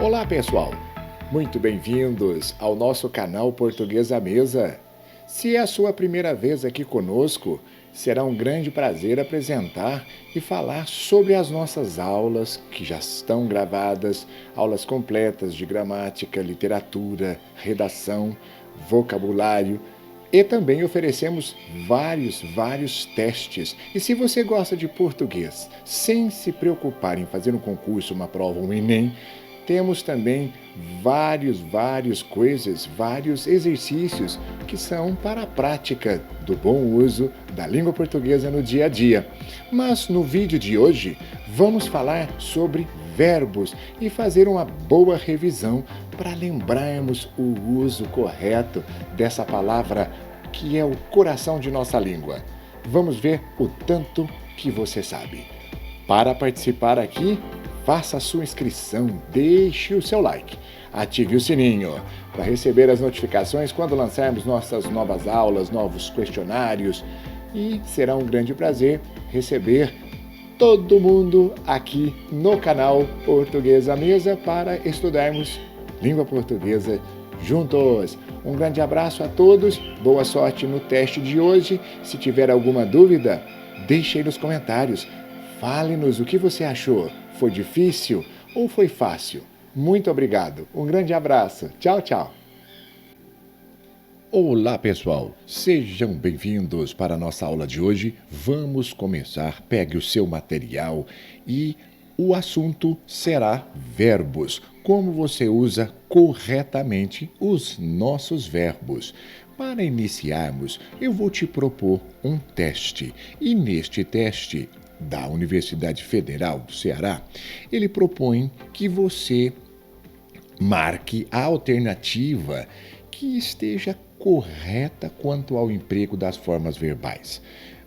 Olá, pessoal! Muito bem-vindos ao nosso canal Português à Mesa. Se é a sua primeira vez aqui conosco, será um grande prazer apresentar e falar sobre as nossas aulas que já estão gravadas, aulas completas de gramática, literatura, redação, vocabulário. E também oferecemos vários testes. E se você gosta de português, sem se preocupar em fazer um concurso, uma prova, um Enem, temos também vários exercícios que são para a prática do bom uso da língua portuguesa no dia a dia. Mas no vídeo de hoje vamos falar sobre verbos e fazer uma boa revisão para lembrarmos o uso correto dessa palavra que é o coração de nossa língua. Vamos ver o tanto que você sabe. Para participar aqui, faça a sua inscrição, deixe o seu like, ative o sininho para receber as notificações quando lançarmos nossas novas aulas, novos questionários, e será um grande prazer receber todo mundo aqui no canal Português à Mesa para estudarmos língua portuguesa juntos. Um grande abraço a todos, boa sorte no teste de hoje. Se tiver alguma dúvida, deixe aí nos comentários. Fale-nos o que você achou. Foi difícil ou foi fácil? Muito obrigado. Um grande abraço. Tchau, tchau. Olá, pessoal. Sejam bem-vindos para a nossa aula de hoje. Vamos começar. Pegue o seu material e o assunto será verbos. Como você usa corretamente os nossos verbos. Para iniciarmos, eu vou te propor um teste. E neste teste da Universidade Federal do Ceará, ele propõe que você marque a alternativa que esteja correta quanto ao emprego das formas verbais.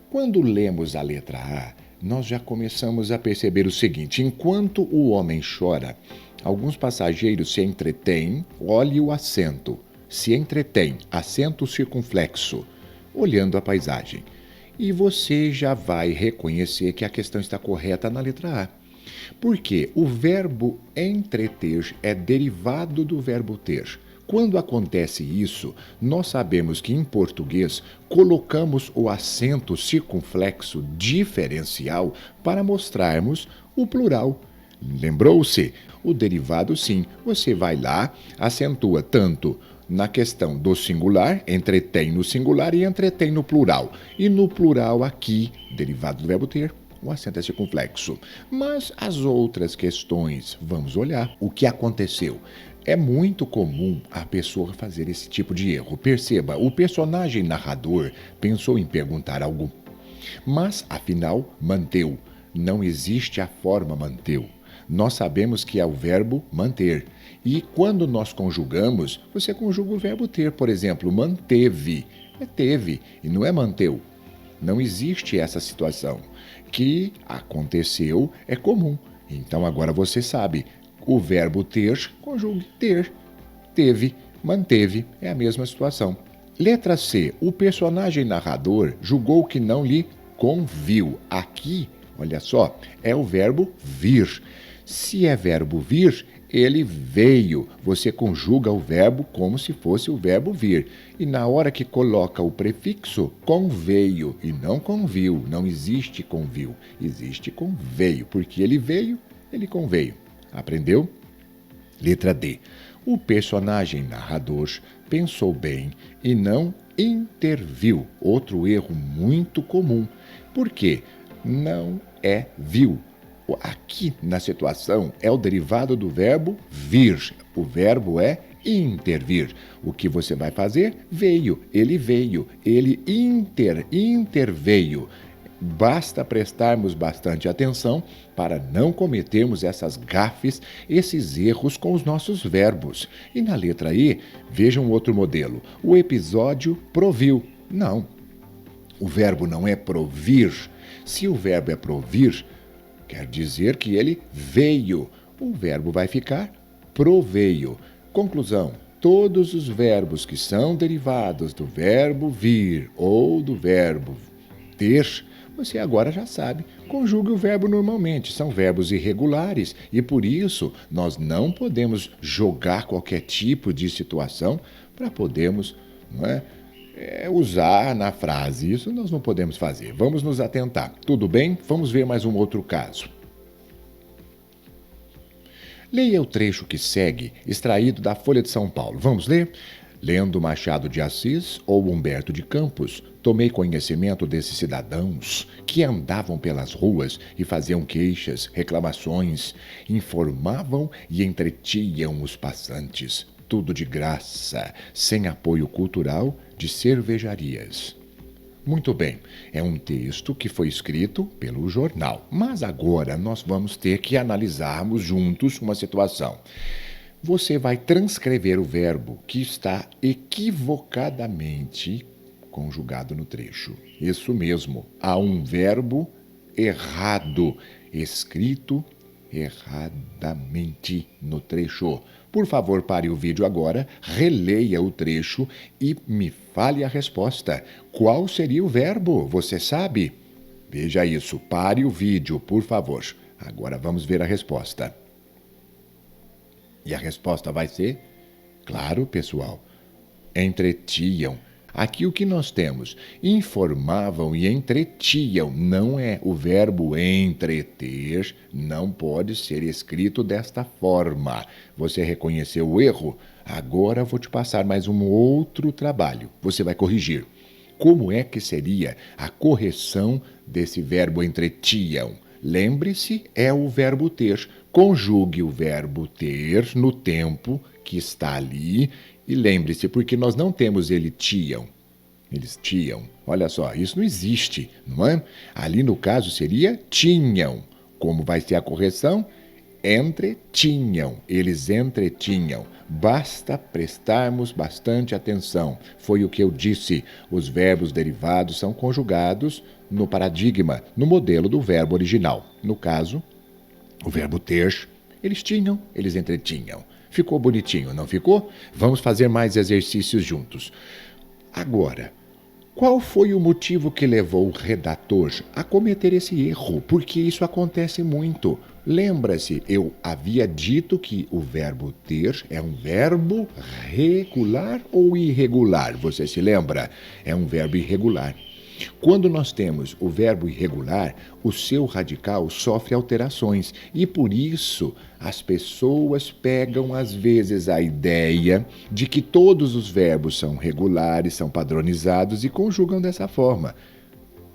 Quando lemos a letra A, nós já começamos a perceber o seguinte: enquanto o homem chora, alguns passageiros se entretêm, olhe o acento, se entretém, acento circunflexo, olhando a paisagem. E você já vai reconhecer que a questão está correta na letra A. Porque o verbo entreter é derivado do verbo ter. Quando acontece isso, nós sabemos que em português colocamos o acento circunflexo diferencial para mostrarmos o plural. Lembrou-se? O derivado, sim. Você vai lá, acentua tanto na questão do singular, entretém no singular e entretém no plural. E no plural aqui, derivado do verbo ter, o acento é circunflexo. Mas as outras questões, vamos olhar o que aconteceu. É muito comum a pessoa fazer esse tipo de erro. Perceba, o personagem narrador pensou em perguntar algo, mas afinal manteu. Não existe a forma manteu. Nós sabemos que é o verbo manter. E quando nós conjugamos, você conjuga o verbo ter. Por exemplo, manteve. É teve e não é manteu. Não existe essa situação. Que aconteceu é comum. Então agora você sabe. O verbo ter, conjugue ter. Teve, manteve. É a mesma situação. Letra C. O personagem narrador julgou que não lhe conviu. Aqui, olha só, é o verbo vir. Se é verbo vir, ele veio. Você conjuga o verbo como se fosse o verbo vir. E na hora que coloca o prefixo, conveio e não conviu. Não existe conviu, existe conveio. Porque ele veio, ele conveio. Aprendeu? Letra D. O personagem narrador pensou bem e não interviu. Outro erro muito comum. Por quê? Não é viu. Aqui na situação é o derivado do verbo vir. O verbo é intervir. O que você vai fazer? Veio, ele interveio. Basta prestarmos bastante atenção para não cometermos essas gafes, esses erros com os nossos verbos. E na letra E, vejam outro modelo. O episódio proviu. Não, o verbo não é provir. Se o verbo é provir, quer dizer que ele veio. O verbo vai ficar proveio. Conclusão: todos os verbos que são derivados do verbo vir ou do verbo ter, você agora já sabe. Conjugue o verbo normalmente. São verbos irregulares e por isso nós não podemos jogar qualquer tipo de situação para podermos, não é, usar na frase. Isso nós não podemos fazer. Vamos nos atentar. Tudo bem? Vamos ver mais um outro caso. Leia o trecho que segue, extraído da Folha de São Paulo. Vamos ler? Lendo Machado de Assis ou Humberto de Campos, tomei conhecimento desses cidadãos que andavam pelas ruas e faziam queixas, reclamações, informavam e entretinham os passantes, tudo de graça, sem apoio cultural de cervejarias. Muito bem, é um texto que foi escrito pelo jornal, mas agora nós vamos ter que analisarmos juntos uma situação. Você vai transcrever o verbo que está equivocadamente conjugado no trecho. Isso mesmo, há um verbo errado, escrito erradamente no trecho. Por favor, pare o vídeo agora, releia o trecho e me fale a resposta. Qual seria o verbo? Você sabe? Veja isso, pare o vídeo, por favor. Agora vamos ver a resposta. E a resposta vai ser, claro, pessoal, entretinham. Aqui o que nós temos? Informavam e entretinham. Não é o verbo entreter, não pode ser escrito desta forma. Você reconheceu o erro? Agora vou te passar mais um outro trabalho. Você vai corrigir. Como é que seria a correção desse verbo entretinham? Lembre-se, é o verbo ter. Conjugue o verbo ter no tempo que está ali. E lembre-se, porque nós não temos ele tinham. Eles tinham. Olha só, isso não existe, não é? Ali no caso seria tinham. Como vai ser a correção? Entretinham. Eles entretinham. Basta prestarmos bastante atenção. Foi o que eu disse. Os verbos derivados são conjugados no paradigma, no modelo do verbo original. No caso, o verbo ter, eles tinham, eles entretinham. Ficou bonitinho, não ficou? Vamos fazer mais exercícios juntos. Agora, qual foi o motivo que levou o redator a cometer esse erro? Porque isso acontece muito. Lembra-se, eu havia dito que o verbo ter é um verbo regular ou irregular? Você se lembra? É um verbo irregular. Quando nós temos o verbo irregular, o seu radical sofre alterações e por isso as pessoas pegam às vezes a ideia de que todos os verbos são regulares, são padronizados e conjugam dessa forma.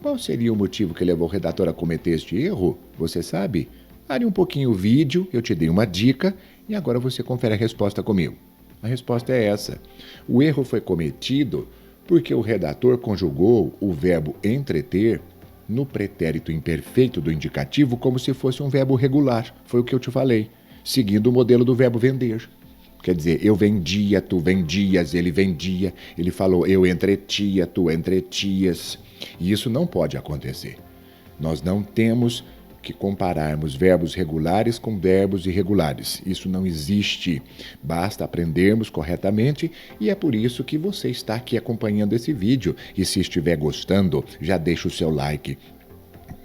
Qual seria o motivo que levou o redator a cometer este erro? Você sabe? Pare um pouquinho o vídeo, eu te dei uma dica e agora você confere a resposta comigo. A resposta é essa. O erro foi cometido porque o redator conjugou o verbo entreter no pretérito imperfeito do indicativo como se fosse um verbo regular. Foi o que eu te falei, seguindo o modelo do verbo vender. Quer dizer, eu vendia, tu vendias, ele vendia. Ele falou, eu entretia, tu entretias. E isso não pode acontecer. Nós não temos que compararmos verbos regulares com verbos irregulares. Isso não existe. Basta aprendermos corretamente e é por isso que você está aqui acompanhando esse vídeo. E se estiver gostando, já deixa o seu like.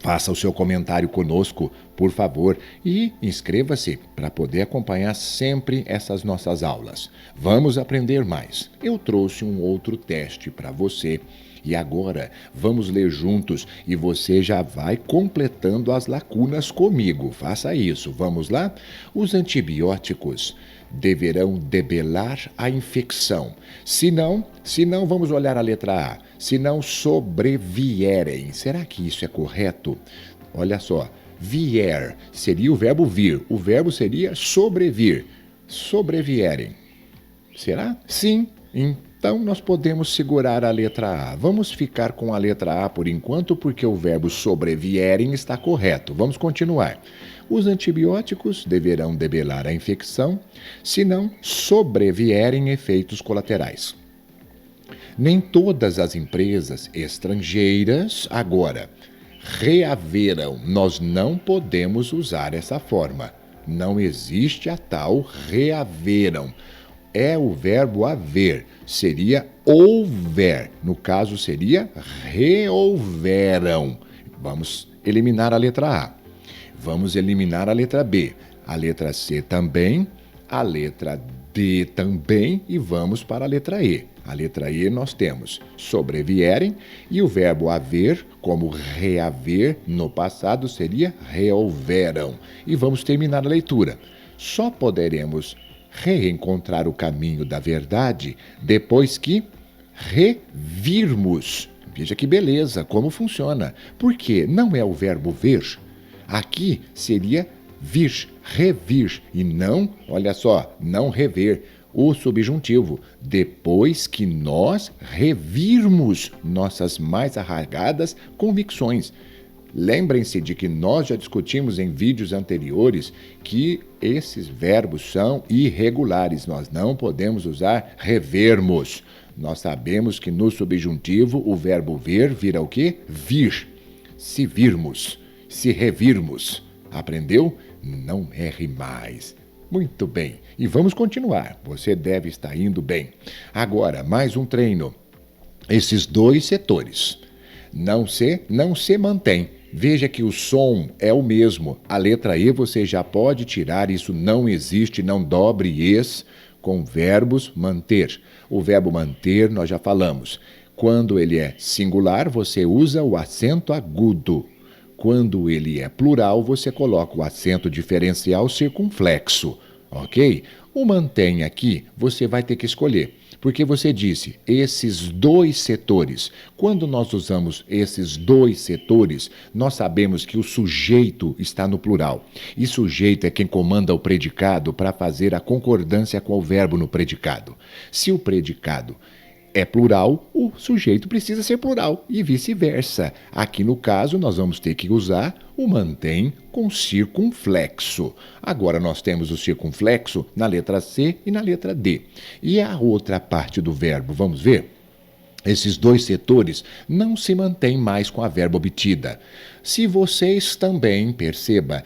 Faça o seu comentário conosco, por favor, e inscreva-se para poder acompanhar sempre essas nossas aulas. Vamos aprender mais. Eu trouxe um outro teste para você. E agora, vamos ler juntos e você já vai completando as lacunas comigo. Faça isso. Vamos lá? Os antibióticos deverão debelar a infecção. Se não, vamos olhar a letra A. Se não sobrevierem. Será que isso é correto? Olha só. Vier seria o verbo vir. O verbo seria sobrevir. Sobrevierem. Será? Sim. Então, nós podemos segurar a letra A. Vamos ficar com a letra A por enquanto, porque o verbo sobrevierem está correto. Vamos continuar. Os antibióticos deverão debelar a infecção, se não sobrevierem efeitos colaterais. Nem todas as empresas estrangeiras agora reaveram. Nós não podemos usar essa forma. Não existe a tal reaveram. É o verbo haver, seria houver. No caso, seria reouveram. Vamos eliminar a letra A. Vamos eliminar a letra B. A letra C também. A letra D também. E vamos para a letra E. A letra E nós temos sobrevierem e o verbo haver, como reaver, no passado seria rehouveram. E vamos terminar a leitura. Só poderemos reencontrar o caminho da verdade depois que revirmos. Veja que beleza, como funciona. Porque não é o verbo ver. Aqui seria vir, revir, e não, olha só, não rever, o subjuntivo, depois que nós revirmos nossas mais arraigadas convicções. Lembrem-se de que nós já discutimos em vídeos anteriores que esses verbos são irregulares. Nós não podemos usar revermos. Nós sabemos que no subjuntivo o verbo ver vira o quê? Vir. Se virmos, se revirmos. Aprendeu? Não erre mais. Muito bem. E vamos continuar. Você deve estar indo bem. Agora, mais um treino. Esses dois setores não se mantém. Veja que o som é o mesmo. A letra E você já pode tirar. Isso não existe. Não dobre es com verbos manter. O verbo manter nós já falamos. Quando ele é singular, você usa o acento agudo. Quando ele é plural, você coloca o acento diferencial circunflexo, ok? O mantém aqui, você vai ter que escolher, porque você disse esses dois setores. Quando nós usamos esses dois setores, nós sabemos que o sujeito está no plural. E sujeito é quem comanda o predicado para fazer a concordância com o verbo no predicado. Se o predicado é plural, o sujeito precisa ser plural e vice-versa. Aqui no caso, nós vamos ter que usar o mantém com circunflexo. Agora nós temos o circunflexo na letra C e na letra D. E a outra parte do verbo, vamos ver? Esses dois setores não se mantêm mais com a verba obtida. Se vocês também, perceba,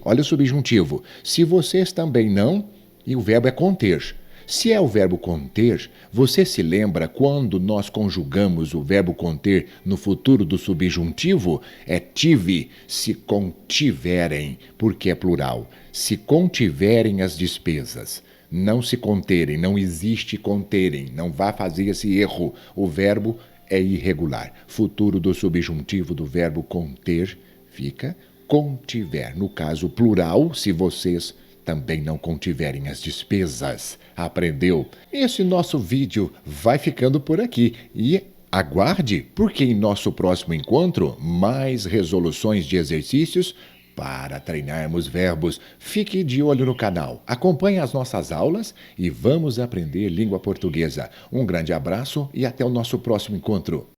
olha o subjuntivo, se vocês também não, e o verbo é conter. Se é o verbo conter, você se lembra quando nós conjugamos o verbo conter no futuro do subjuntivo? É tive, se contiverem, porque é plural. Se contiverem as despesas. Não se conterem, não existe conterem, não vá fazer esse erro. O verbo é irregular. Futuro do subjuntivo do verbo conter fica contiver. No caso plural, se vocês também não contiverem as despesas. Aprendeu? Esse nosso vídeo vai ficando por aqui e aguarde, porque em nosso próximo encontro, mais resoluções de exercícios para treinarmos verbos. Fique de olho no canal, acompanhe as nossas aulas e vamos aprender língua portuguesa. Um grande abraço e até o nosso próximo encontro.